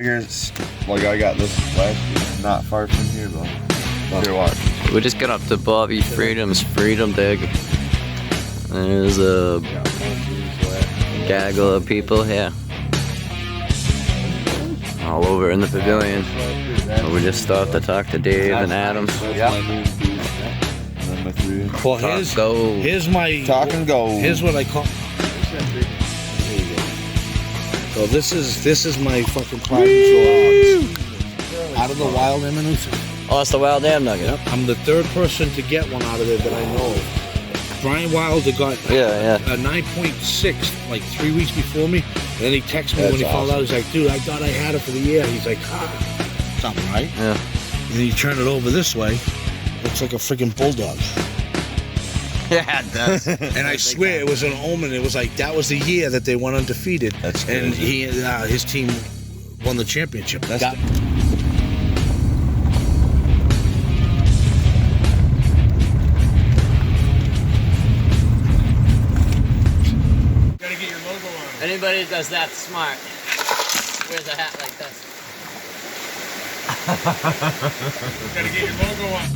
Here's, like I got this last year, not far from here, but here, watch. We just got up to Bobby Freedom's Freedom Dig. There's a gaggle of people here. All over in the pavilion. We just stopped to talk to Dave and Adam. Yeah. Well, here's my Talk and go. Here's what I call. So this is my fucking private out of the wild eminence. Oh, that's the wild damn nugget. Yep. I'm the third person to get one out of there that I know of. Brian Wilder got a 9.6 like 3 weeks before me, and then he texted me when he found out. He's like, "Dude, I thought I had it for the year." He's like, something, right? Yeah. And then you turn it over this way, looks like a freaking bulldog. Yeah, it does. And I swear it was an omen. It was like that was the year that they went undefeated. That's and crazy. his team won the championship. That's Gotta get your logo on. Anybody that does that smart wears a hat like this. Gotta get your logo on.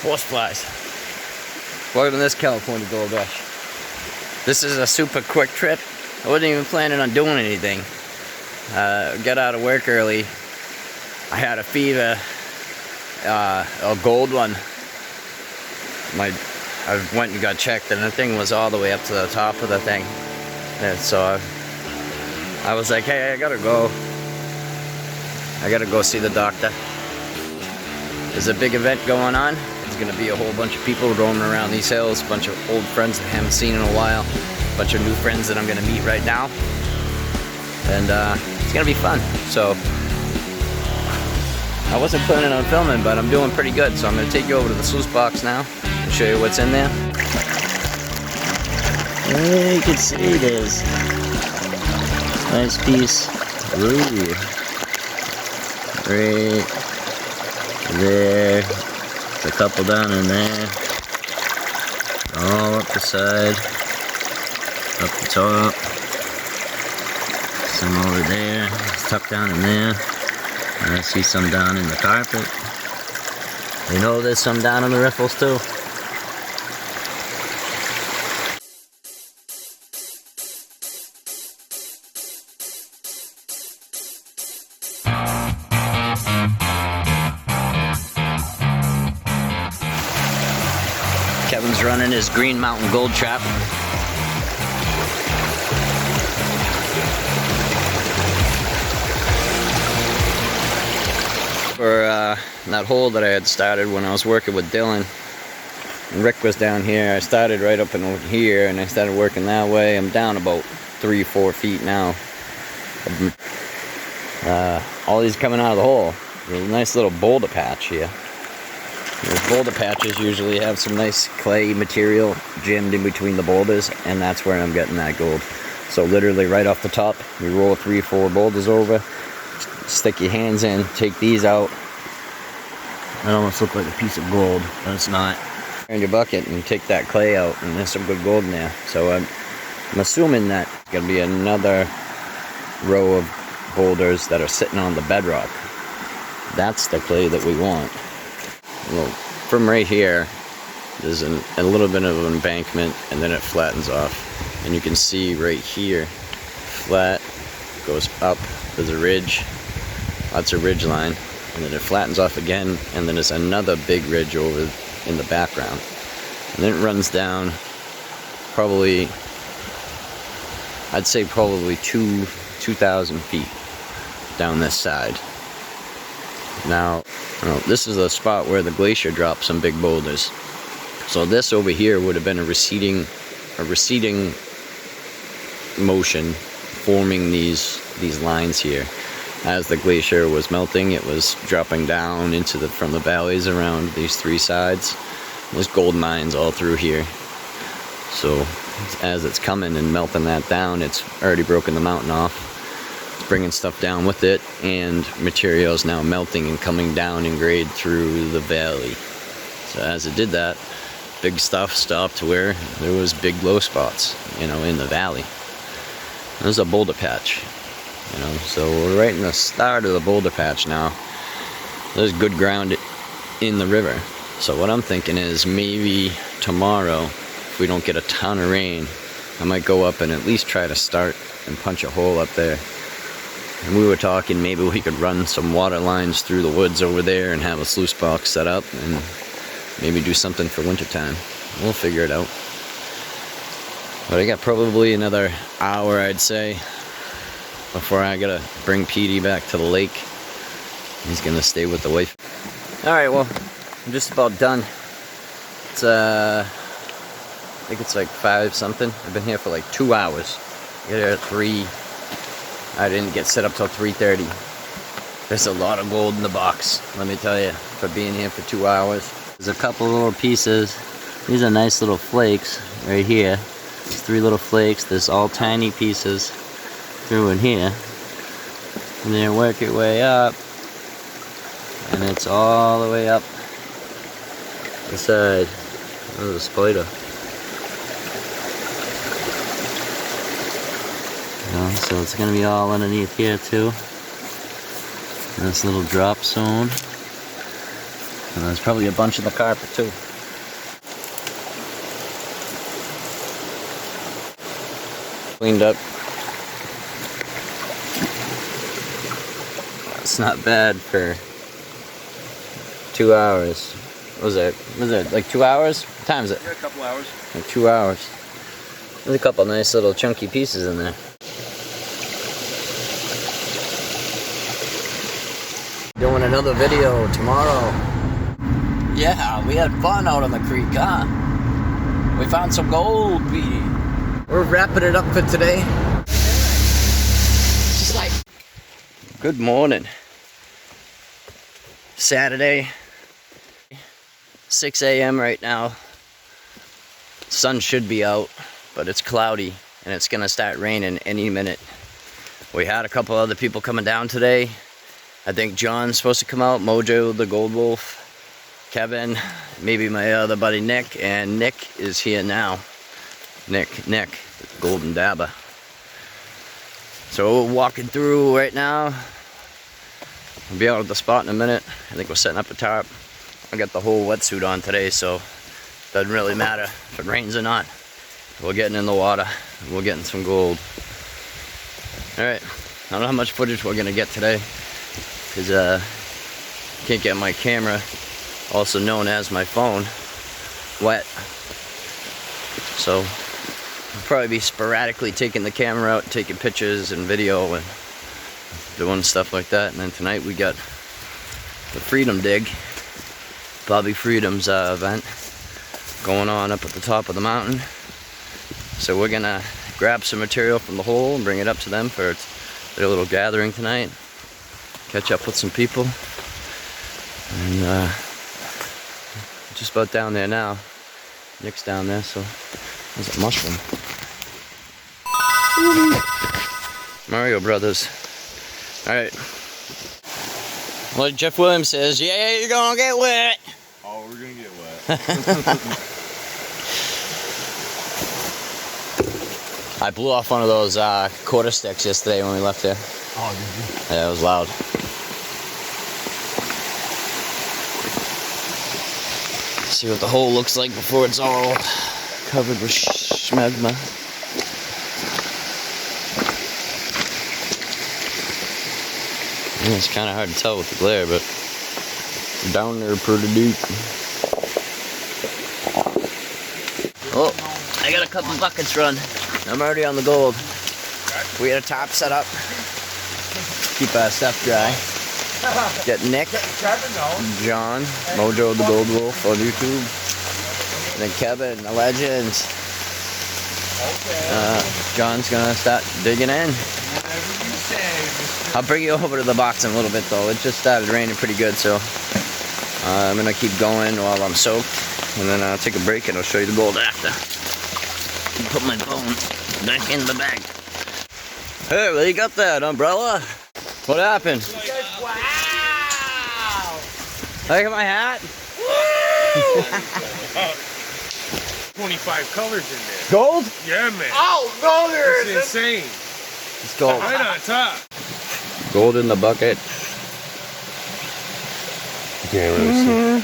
Horse flies. Welcome to this California Gold Rush. This is a super quick trip. I wasn't even planning on doing anything. Got out of work early. I had a fever, a gold one. I went and got checked, and the thing was all the way up to the top of the thing. And so I was like, hey, I gotta go. I gotta go see the doctor. There's a big event going on. There's gonna be a whole bunch of people roaming around these hills, a bunch of old friends that I haven't seen in a while, a bunch of new friends that I'm gonna meet right now. And it's gonna be fun. So I wasn't planning on filming, but I'm doing pretty good. So I'm gonna take you over to the sluice box now and show you what's in there. There you can see there's nice piece. Ooh. Right there. There's a couple down in there. All up the side. Up the top. Some over there. It's tucked down in there. And I see some down in the carpet. You know there's some down in the riffles too. Kevin's running his Green Mountain Gold Trap. For that hole that I had started when I was working with Dylan, and Rick was down here. I started right up and over here, and I started working that way. I'm down about 3-4 feet now. All these coming out of the hole. There's a nice little boulder patch here. Those boulder patches usually have some nice clay material jammed in between the boulders, and that's where I'm getting that gold. So literally right off the top, you roll 3-4 boulders over, stick your hands in, take these out. It almost looks like a piece of gold, but it's not. In your bucket and take that clay out, and there's some good gold in there. So I'm assuming that it's gonna be another row of boulders that are sitting on the bedrock. That's the clay that we want. Well, from right here, there's a little bit of an embankment, and then it flattens off. And you can see right here, flat, goes up, there's a ridge, lots of ridge line, and then it flattens off again, and then there's another big ridge over in the background. And then it runs down probably, I'd say probably 2,000 feet down this side. Now, this is a spot where the glacier dropped some big boulders. So this over here would have been a receding motion forming these lines here. As the glacier was melting, it was dropping down into from the valleys around these three sides. There's gold mines all through here. So as it's coming and melting that down, it's already broken the mountain off. bringing stuff down with it, and materials now melting and coming down in grade through the valley. So as it did that, big stuff stopped to where there was big low spots, you know, in the valley. There's a boulder patch, you know, so we're right in the start of the boulder patch now. There's good ground in the river. So what I'm thinking is maybe tomorrow, if we don't get a ton of rain, I might go up and at least try to start and punch a hole up there. And we were talking maybe we could run some water lines through the woods over there and have a sluice box set up and maybe do something for wintertime. We'll figure it out. But I got probably another hour, I'd say, before I gotta bring Petey back to the lake. He's gonna stay with the wife. Alright, well, I'm just about done. It's I think it's like 5 something. I've been here for like 2 hours. I got here at 3. I didn't get set up till 3:30. There's a lot of gold in the box, let me tell you, for being here for 2 hours. There's a couple little pieces. These are nice little flakes right here. There's 3 little flakes. There's all tiny pieces through in here. And then work your way up. And it's all the way up the side. Oh, there's a spider. So it's going to be all underneath here too. This little drop zone. And there's probably a bunch in the carpet too. Cleaned up. It's not bad for 2 hours. What was it? Was it like 2 hours? What time is it? Yeah, a couple hours. Like 2 hours. There's a couple nice little chunky pieces in there. Doing another video tomorrow. Yeah, we had fun out on the creek, huh? We found some gold, Petey. We're wrapping it up for today. Just like... Good morning. Saturday. 6 a.m. right now. Sun should be out, but it's cloudy and it's gonna start raining any minute. We had a couple other people coming down today. I think John's supposed to come out, Mojo the Gold Wolf, Kevin, maybe my other buddy Nick, and Nick is here now. Nick, Golden Dabba. So we're walking through right now. We'll be out at the spot in a minute. I think we're setting up a tarp. I got the whole wetsuit on today, so it doesn't really matter if it rains or not. We're getting in the water. We're getting some gold. Alright, I don't know how much footage we're gonna get today, because can't get my camera, also known as my phone, wet. So I'll probably be sporadically taking the camera out, taking pictures and video and doing stuff like that. And then tonight we got the Freedom Dig, Bobby Freedom's event going on up at the top of the mountain. So we're gonna grab some material from the hole and bring it up to them for their little gathering tonight. Catch up with some people. And just about down there now. Nick's down there, so there's a mushroom. Mario Brothers. Alright. Well, Jeff Williams says, yeah, you're gonna get wet. Oh, we're gonna get wet. I blew off one of those quarter sticks yesterday when we left there. Oh, did you? Yeah, it was loud. See what the hole looks like before it's all covered with smegma. Yeah, it's kind of hard to tell with the glare, but down there pretty deep. Oh, I got a couple buckets run. I'm already on the gold. We had a top set up. Keep our stuff dry. Get Nick, John, Mojo the Gold Wolf on YouTube, and then Kevin, the legends. John's gonna start digging in. I'll bring you over to the box in a little bit though. It just started raining pretty good, so I'm gonna keep going while I'm soaked, and then I'll take a break and I'll show you the gold after. Put my phone back in the bag. Hey, well, you got that umbrella? What happened? Wow! Look at my hat. 25 colors in there. Gold? Yeah, man. Oh, no, there It's insane. It's gold. Right on top. Gold in the bucket. You can't really see.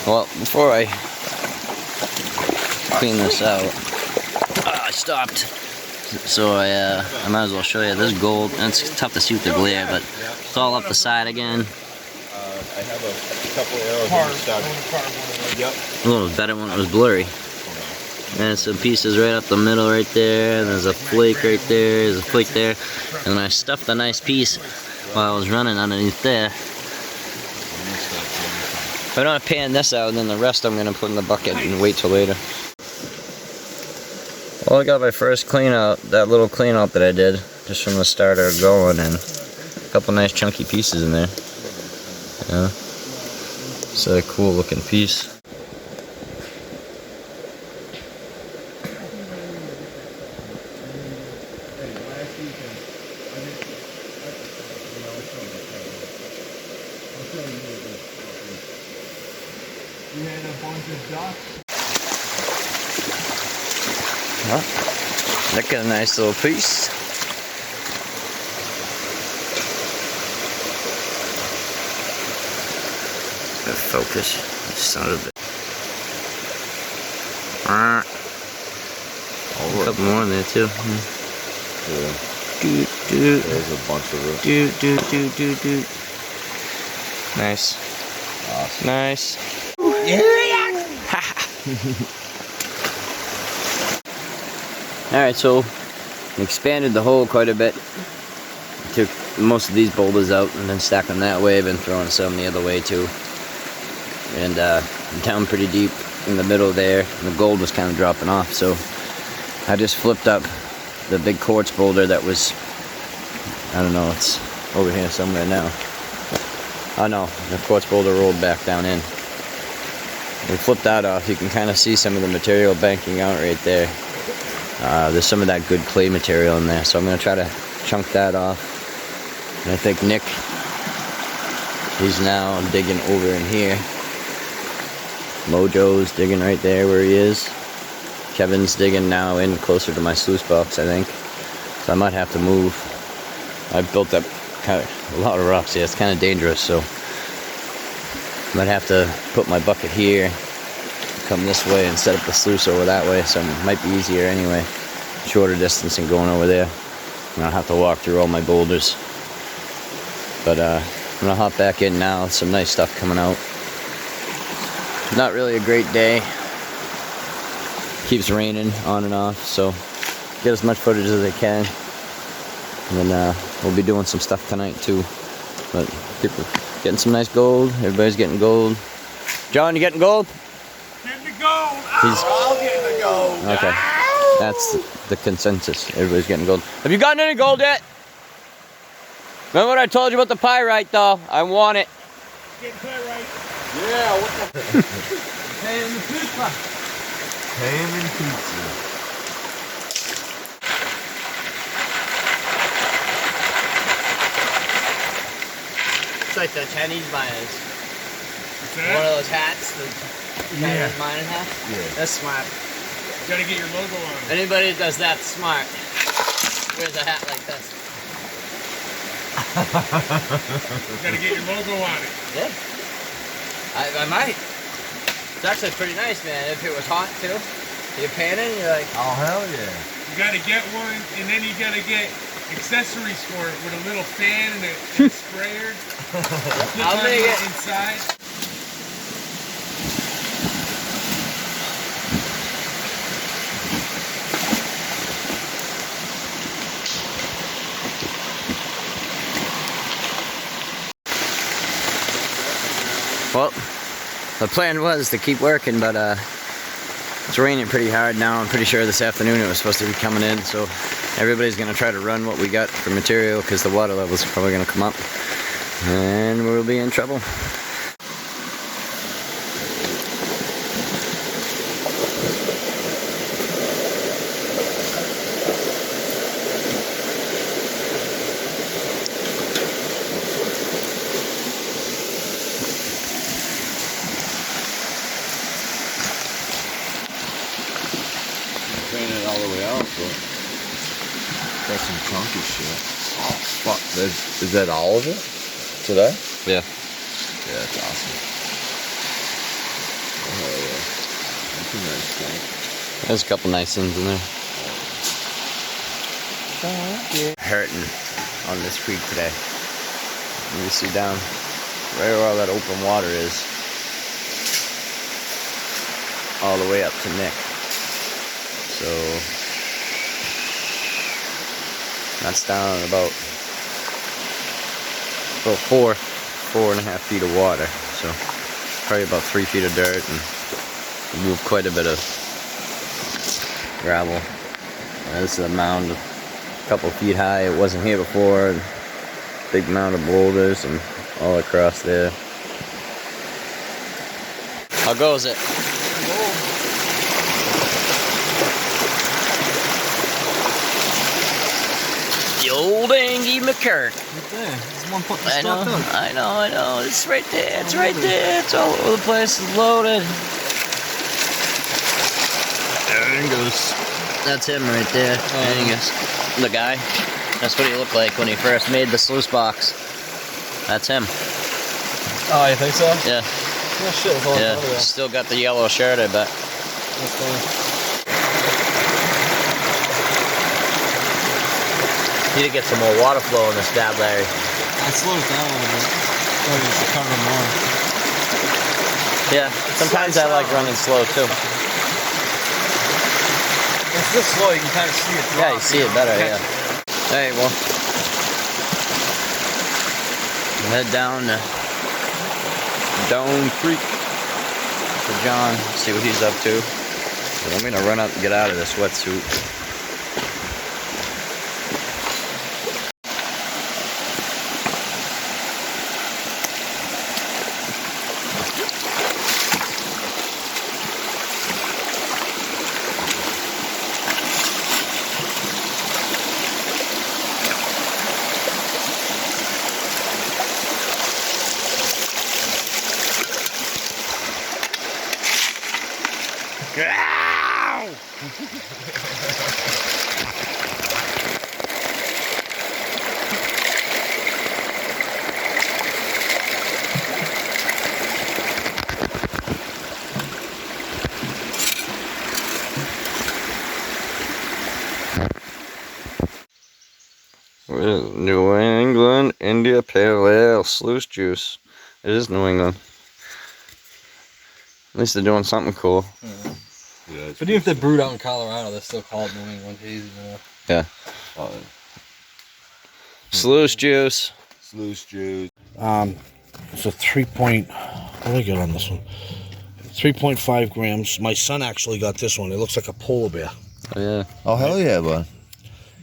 Well, before I clean this out, I stopped. So I might as well show you. This is gold, and it's tough to see with the glare, but it's all up the side again. I have a couple arrows in the stock. Yep. A little better when it was blurry. And some pieces right up the middle right there, and there's a flake right there, there's a flake there. And I stuffed a nice piece while I was running underneath there. But I'm gonna pan this out, and then the rest I'm gonna put in the bucket and wait till later. Well, I got my first clean out, that little clean out that I did, just from the starter going, and a couple nice chunky pieces in there. Yeah. It's a cool looking piece. Well, look at a nice little piece. Focus, son of a bit. A couple more in there too. Yeah. There's a bunch of it. Nice. Awesome. Nice. Alright, so expanded the hole quite a bit. Took most of these boulders out and then stacked them that way. Been throwing some the other way too. And down pretty deep in the middle there. And the gold was kind of dropping off, so I just flipped up the big quartz boulder that was, I don't know, it's over here somewhere now. Oh no, the quartz boulder rolled back down in. We flipped that off. You can kind of see some of the material banking out right there. There's some of that good clay material in there, so I'm going to try to chunk that off. And I think Nick, he's now digging over in here. Mojo's digging right there where he is. Kevin's digging now in closer to my sluice box, I think. So I might have to move. I've built up kind of a lot of rocks here. It's kind of dangerous, so might have to put my bucket here, come this way, and set up the sluice over that way. So it might be easier anyway. Shorter distance than going over there. And I'll have to walk through all my boulders. But I'm gonna hop back in now. Some nice stuff coming out. Not really a great day. Keeps raining on and off, so get as much footage as I can. And then we'll be doing some stuff tonight too. But getting some nice gold. Everybody's getting gold. John, you getting gold? Getting the gold. I'll get the gold. Okay. That's the consensus. Everybody's getting gold. Have you gotten any gold yet? Remember what I told you about the pyrite though? I want it. Getting pyrite. Yeah, what the? Hey, in the pizza. Ham and pizza. It's like the Chinese miners. What's One that? of those hats the Chinese miner hat. Yeah. That's smart. You gotta get your logo on it. Anybody that does that smart wears a hat like this. You gotta get your logo on it. Yeah. I might. It's actually pretty nice, man. If it was hot too. You're panning, you're like, Oh, hell yeah. You gotta get one, and then you gotta get accessories for it with a little fan and a sprayer. I'll make it. Inside. Well, the plan was to keep working, but it's raining pretty hard now. I'm pretty sure this afternoon it was supposed to be coming in, so everybody's gonna try to run what we got for material because the water levels are probably gonna come up and we'll be in trouble. Look at shit. Oh, fuck. Is that all of it? Today? Yeah. Yeah, that's awesome. Oh, yeah. That's a nice tank. There's a couple nice ones in there. Hurting on this creek today. You see down right where all that open water is, all the way up to Nick. So that's down about 4.5 feet of water. So probably about 3 feet of dirt, and moved quite a bit of gravel. This is a mound a couple feet high. It wasn't here before. Big mound of boulders and all across there. How goes it? The old Angie McCurk. Right there. There's one put the I stuff know, in. I know. It's right there. It's right there. It's all over the place. It's loaded. There he goes. That's him right there. Angus. The guy. That's what he looked like when he first made the sluice box. That's him. Oh, you think so? Yeah. Oh shit, it's all Yeah. over there. Still got the yellow shirt, I bet. That's funny. Need to get some more water flow in this dab, Larry. I slowed it down a little bit. Maybe to cover more. Yeah. Sometimes I like running slow too. It's this slow, you can kind of see it drop. Yeah, you see it better, yeah. Hey, well, we'll head down Creek to John, see what he's up to. And I'm gonna run up and get out of this wetsuit. New England India Pale Ale sluice juice. It is New England. At least they're doing something cool. Yeah, But even if they brewed out in Colorado, they're still called New England hazy. Yeah. oh, Sluice juice. sluice juice. It's a 3 point, what did I get on this one? 3.5 grams. My son actually got this one. It looks like a polar bear. Oh, yeah. Oh, hell yeah, bud.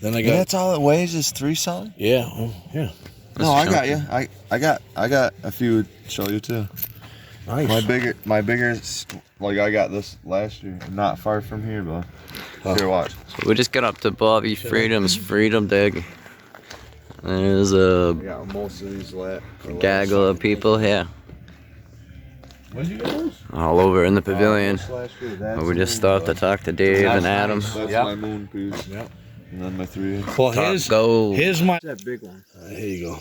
Then I Yeah, got, that's all it weighs is 3 something? yeah, yeah. No, I got you. I got a few to show you too. Nice. My bigger, like I got this last year, not far from here, bud. Here, watch. So we just got up to Bobby Freedom's Freedom Dig. There's I a got most of these gaggle of people here. When did you get those? All over in the pavilion. Last year. But we just stopped to talk to Dave and Adam. That's Yep. my moon piece. Yep. And then my 3. Well, Top here's gold. my. That big one. Here you go.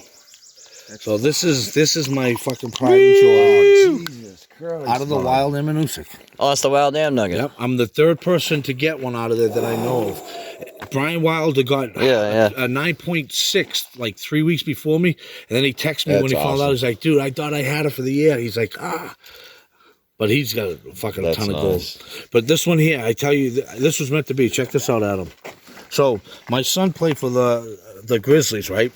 So this is my fucking pride and joy. Jesus Christ. Out of the wild Emanusic. Oh, it's the Wild Dam Nugget. Yep, I'm the third person to get one out of there that I know of. Brian Wilder got Yeah. a 9.6 like 3 weeks before me, and then he texted me when That's he found out. awesome. He's like, "Dude, I thought I had it for the year." He's like, but he's got a fucking That's ton of nice. gold. But this one here, I tell you, this was meant to be. Check this out, Adam. So my son played for the Grizzlies, right?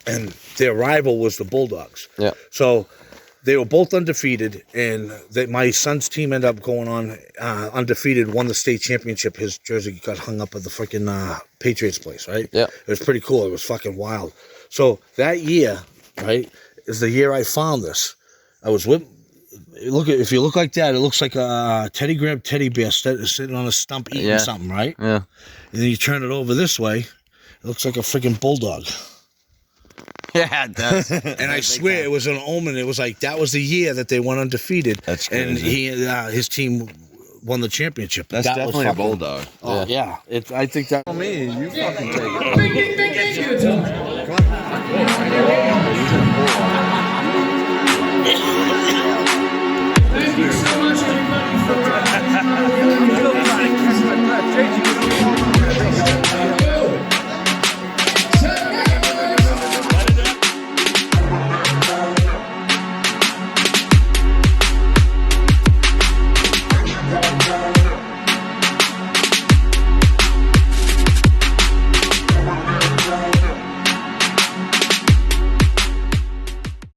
And their rival was the Bulldogs. Yeah. So they were both undefeated, and my son's team ended up going on undefeated, won the state championship. His jersey got hung up at the freaking Patriots place, right? Yeah. It was pretty cool. It was fucking wild. So that year, right, is the year I found this. I was with. If you look like that, it looks like a Teddy Graham teddy bear sitting on a stump eating something, right? Yeah. And then you turn it over this way, it looks like a freaking bulldog. Yeah, it does. And I swear it was an omen. It was like that was the year that they went undefeated. That's And crazy. his team won the championship. That's That was definitely a fucking- bulldog. Oh yeah, I think that. Me, you fucking take it. Thank you so much, everybody, for